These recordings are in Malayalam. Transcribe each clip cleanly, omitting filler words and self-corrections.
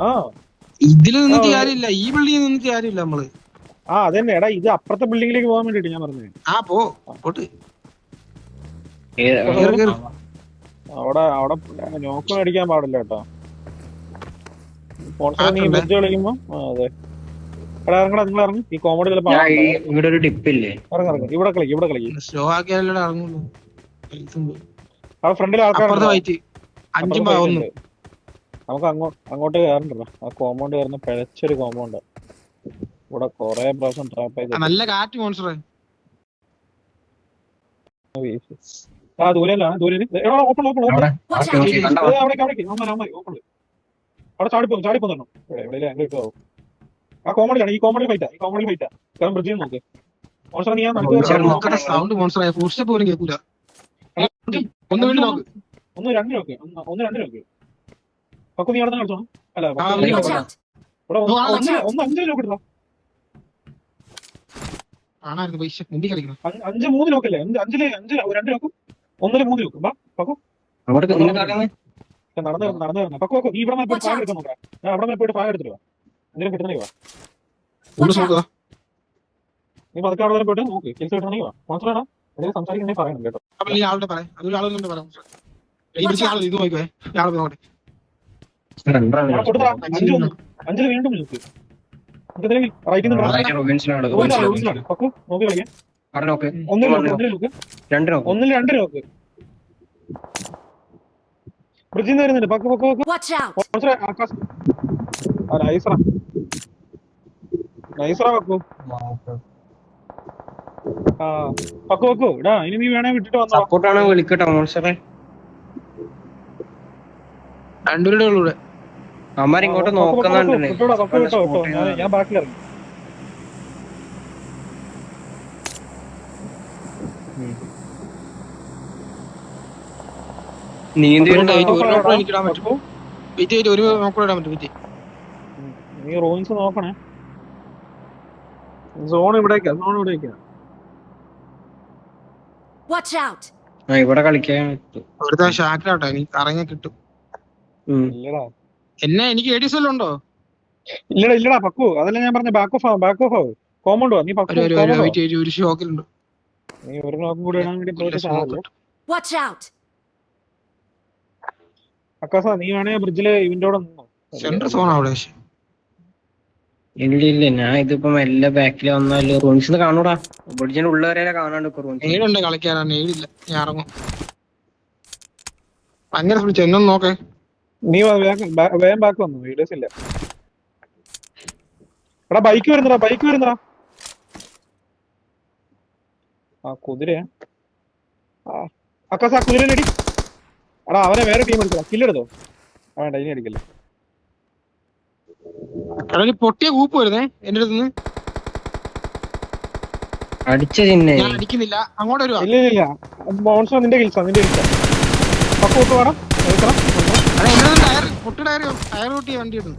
ആ ഇതില് നിന്നിട്ട് കാര്യമില്ല, ഈ ബിൽഡിംഗ് നിന്നിട്ട് കാര്യമില്ല നമ്മള്. അതന്നെ എടാ, ഇത് അപ്പുറത്തെ ബിൽഡിങ്ങിലേക്ക് പോകാൻ വേണ്ടിട്ട് ഞാൻ പറഞ്ഞത്. പോട്ട് അവിടെ അവിടെ നോക്ക് മേടിക്കാൻ പാടില്ല കേട്ടോ. സ്പോൺസറെ നീ ആക്കുണ്ടേ? ബ്രിഡ്ജ് കളിക്കുമ്പോ അതെ. എടാ ഇറങ്ങടാ, നിങ്ങൾ ഇറങ്ങി. ഈ കോമഡി ചിലപ്പോ ഇവിടെ ഒരു ടിപ്പില്ലേ, ഇറങ്ങി ഇവിടെ കളിക്കും. സ്ലോ ആക്കിയാലേ ഇറങ്ങുള്ളൂ. അവിടെ ഫ്രണ്ടിൽ അപ്പുറത്തെ ആൾക്കാരുണ്ട്. വൈറ്റ് 5-1. നമുക്ക് അങ്ങോട്ട് കയറണ്ടല്ലോ. ആ കോമ്പൗണ്ട് കയറുന്ന പിഴച്ചൊരു കോമ്പൗണ്ട്. ഇവിടെ കൊറേ പ്രാവശ്യം ട്രാപ്പ് ചെയ്ത്. നല്ല കാറ്റ് മോൺസ്റ്റർ. ദൂരെ ഓപ്പൺ അവിടെ ചാടിപ്പോന്നു. ആ കോമഡിയാണ്. ഈ കോമഡി ഫൈറ്റാ. കാരണം ബ്രിഡ്ജിൽ നോക്ക്. മോൺസ്റ്റർ നീ സൗണ്ട് മോൺസ്റ്റർ ഫുട്സ്റ്റെപ്പ് പോലും കേൾക്കൂല. ഒന്ന് വീണ്ടും നോക്ക്. ഒന്ന് രണ്ട് നോക്ക്. പക്കു നീ അവിടെ കളിച്ചോ. അല്ല ഇവിടെ ഒന്ന് 5 നോക്ക് ഇട്ടോ. ആണായിരുന്നു പൈസ മുമ്പിൽ കളിക്കണം. 5-3 നോക്കല്ലേ. 5 2 നോക്കും. 1 3 നോക്കും. പക്കു നടന്നു പക്കു നീ ഇവിടെ പോയിട്ട് ഫാൻ എടുക്കാൻ നോക്കാം. ഞാൻ അവിടെ പോയിട്ട് ഫാൻ എടുത്തിട്ട് വാ. എന്തെങ്കിലും കിട്ടുന്നേ വാ. നീ പതുക്കെ അവിടെ വരെ പോയിട്ട് നോക്ക്. കിൽസ് കിട്ടണമെങ്കിൽ വാ. മോൺസ്റ്ററാടാ എന്തെങ്കിലും സംസാരിക്കണേ പറയണം കേട്ടോ. ആളുടെ പറയാം, അതൊരു ആളൊന്നും പറയാം. ഇത് നോക്കേ, ആളെ നോക്കട്ടെ. 5 വീണ്ടും നോക്ക്. പക്കു നോക്കി കളിക്കാം. 1 2 നോക്ക്. ബ്രിഡ്ജിൽ നിന്ന് വരുന്നുണ്ട്. പക്കു നൈസറ പക്കു. പക്കു ഇടാ. ഇനി നീ വേണേ വിട്ടിട്ട് വന്നോ. സപ്പോർട്ടാണ് വിളിക്കട്ടെ മോൺസ്റ്ററെ. രണ്ടുപേരുടെ ഉള്ളൂടെ അമ്മാരിങ്ങോട്ട് നോക്കുന്നുണ്ട്. ഞാൻ ബാക്കിലിറങ്ങി. നീന്തി ഒരു നോക്കിടാൻ പറ്റും. ഒരു നോക്കിടാൻ പറ്റും. നീ റൂംസ് നോക്കണേ. സോൺ ഇവിടേക്കാ. ഇവിടെ കളിക്കാൻ അവിടുത്തെ ഷാക്കിലാട്ടോ. എനിക്ക് ഇറങ്ങി കിട്ടും. എന്നെ എനിക്ക് ADS വല്ലതും ഉണ്ടോ? ഇല്ലടാ പക്കു. അതല്ല ഞാൻ പറഞ്ഞ ബാക്ക് ഓഫ് കോമൗണ്ട് വാ. നീ ഒരു ഷോക്കിലുണ്ട്. നീ ഒരു നോക്കും കൂടി ഇടാൻ വേണ്ടി അക്കാസ നീ വേണേ ബ്രിഡ്ജില് ഇവന്റോടെ നിന്നോ. സെൻട്രൽ സോൺ അവിടെ. ഇല്ല ഞാൻ ഇതിപ്പോ എല്ലാ ബാക്കിൽ വന്നാലും റൂംസ് കാണൂടാ. ബ്രിഡ്ജിന്റെ ഉള്ളവരെ കാണാണ്ട്. ഏഴുണ്ട് കളിക്കാനാണ്. ഏഴില്ല. ഞാൻ ഇറങ്ങും. അങ്ങനെ വിളിച്ചു എന്നൊന്ന് നോക്കേ. നീ വേഗം ബാക്ക് വന്നു. വീഡിയോസ് ഇല്ല. എടാ ബൈക്ക് വരുന്നടാ. കുതിരയാ. അക്കാസ കുതിരയിലടി. എടാ അവനെ വേറെ ടീം എടുക്കണം. കില്ലെടുത്തോ. വേണ്ട ഇനി അടിക്കല്ലേ. പൊട്ടിയ കൂപ്പ് വരുന്നേ എന്റെ അടുത്തുനിന്ന്. ഞാൻ അടിക്കുന്നില്ല. അങ്ങോട്ട് വരുവാ. ഇല്ല മോൺസ്റ്റർ നിന്റെ കിൽസാ. പക്കു വിട്ട് വേണം. ടയർ പൊട്ടിയ വണ്ടി ഇടുന്നു.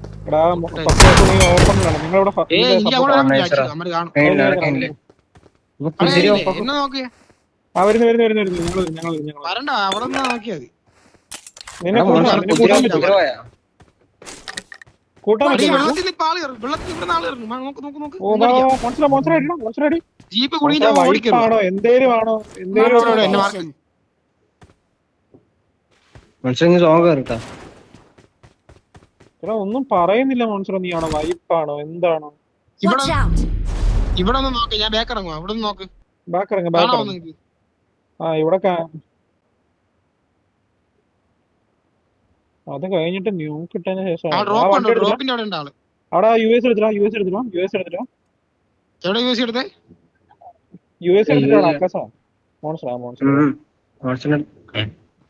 എന്നെ നോക്കിയാ വരണ്ട. അവിടെ നോക്കിയാ മതി. ജീപ്പ് കുടിയില്ല. എന്തേലും ആണോ ഒന്നും പറയുന്നില്ല. മോൺസ്റ്റർ നീയാണോ വൈപ്പാണോ എന്താണോ? ഇവിടെ ഒന്ന് നോക്ക്. ഞാൻ ബാക്ക് ഇറങ്ങുവാ. ഇവിടെ നോക്ക്. ബാക്ക് ഇറങ്ങ. ഇവിടെ അത് കഴിഞ്ഞിട്ട് ന്യൂ കിട്ടതിന് ശേഷം അവിടെ US എടുത്തിട്ടോ.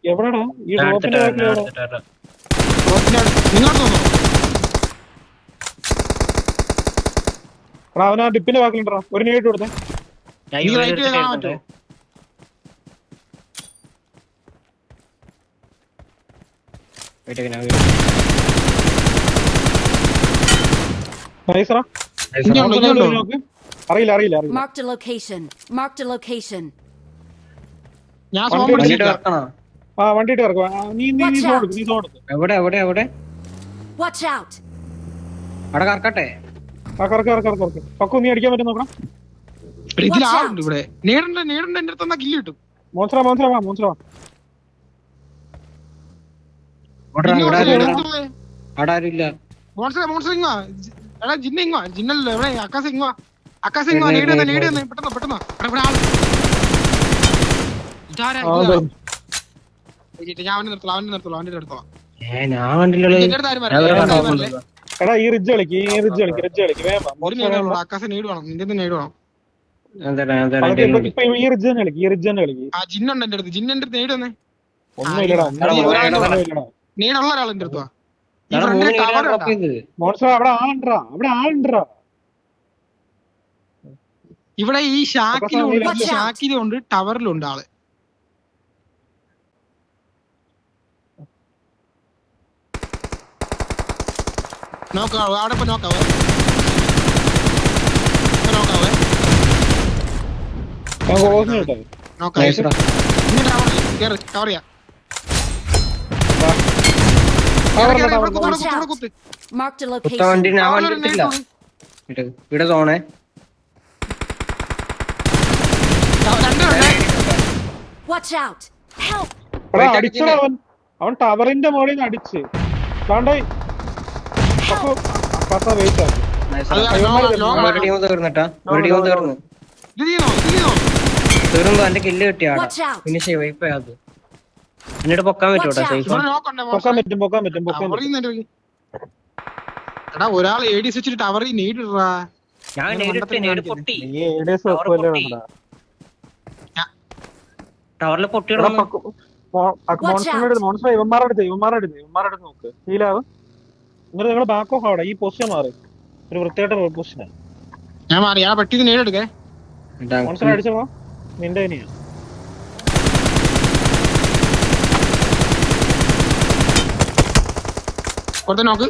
എവിടെടാ ഈ ഡ്രോപ്പിന്റെ അവനാ ഡിപ്പിന്റെ ബാക്കിലുണ്ടോ. ഒരു നേരിട്ട് കൊടുത്തേ. അറിയില്ല. എവിടെ അവിടെ കറക്കട്ടെ. കറക്ക്. പക്കു നീ അടിക്കാൻ പറ്റും നോക്കണം. ഇതിൽ ആളുണ്ട് ഇവിടെ. നേടുണ്ട് എന്റെ അടുത്ത് കില്ല് കിട്ടും. മോൺസ്റ്റർ വാ. അവിടെ ആരും ഇല്ല. മോൺസ്റ്റർ ഇങ്ങോ എടാ ജിന്ന ഇങ്ങോ ജിന്നല്ലോ എവിടെ അക്കാസ് ഇങ്ങോ നേടി വന്നേ പെട്ടെന്ന് ഇവിടെ ആള് ഇതാരാ ഞാൻ അവന്റെ നിർത്തോളാം ഞാൻ കണ്ടില്ലല്ലോ. എന്റെ അടുത്ത് ആരും വരല്ലേ. എടാ ഈ റിഡ്ജ് കളിക്ക് വേഗം ഒരു നേട് വേണം അക്കാസ് നേട് വേണം നിന്റെ നേട് വേണം. ഇപ്പൊ ഈ റിഡ്ജ് തന്നെ കളിക്ക്. ആ ജിന്നുണ്ട് എന്റെ അടുത്ത് നേട് വന്നേ. ഒന്നുമില്ലടാ നേടുള്ള ഒരാൾ എന്റെ അടുത്ത് മോൺസ്റ്റർ അവിടെ ആളുണ്ടാ. ഇവിടെ ഈ ഷാക്കിലുണ്ട് ടവറിലുണ്ട് ആള്. നോക്കാവേ അവിടെ ഇപ്പൊ നോക്കാവേ കവർ ചെയ്യാം. വണ്ടി ഞാൻ കണ്ടിട്ടില്ല. ഇവിടെ സോണേ അവൻ ടവറിന്റെ മുകളിൽ നിന്ന് അടിച്ച് തീർന്നു. എന്റെ കില്ല് കിട്ടിയ ഫിനിഷ് വൈപ്പായത്. എന്നിട്ട് പൊക്കാൻ പറ്റൂട്ടോ സേഫ്. എടാ ഒരാൾ ADS വെച്ചിട്ട് ടവറിൽ നേടിടാ. ഞാൻ പൊട്ടി ടവറിൽ പൊട്ടിയിടാ. മോൺസ്റ്റർ ഇവന്മാരുടെ നോക്ക് ഹീലാവ്. നിങ്ങൾ ബാക്ക് ഓഫ് ആവടാ. ഈ പൊസിഷൻ മാറി ഒരു വൃത്തിയായിട്ട് പൊസിഷനാ. ഞാൻ മാറി ഞാൻ പെട്ടെന്ന് നേടെടുക്കേ. മോൺസ്റ്റർ അടിച്ചോ നിന്റെ തന്നെയാ. നോക്ക്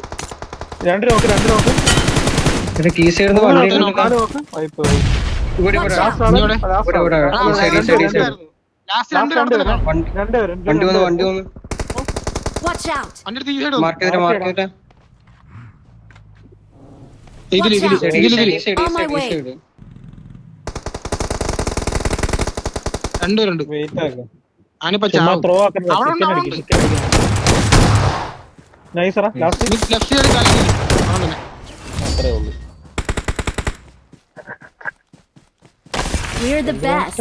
രണ്ട് നോക്ക് കീസ് നോക്ക്. വണ്ടി വന്നു. മാർക്ക് രണ്ടുപേരുണ്ട്. We're the best.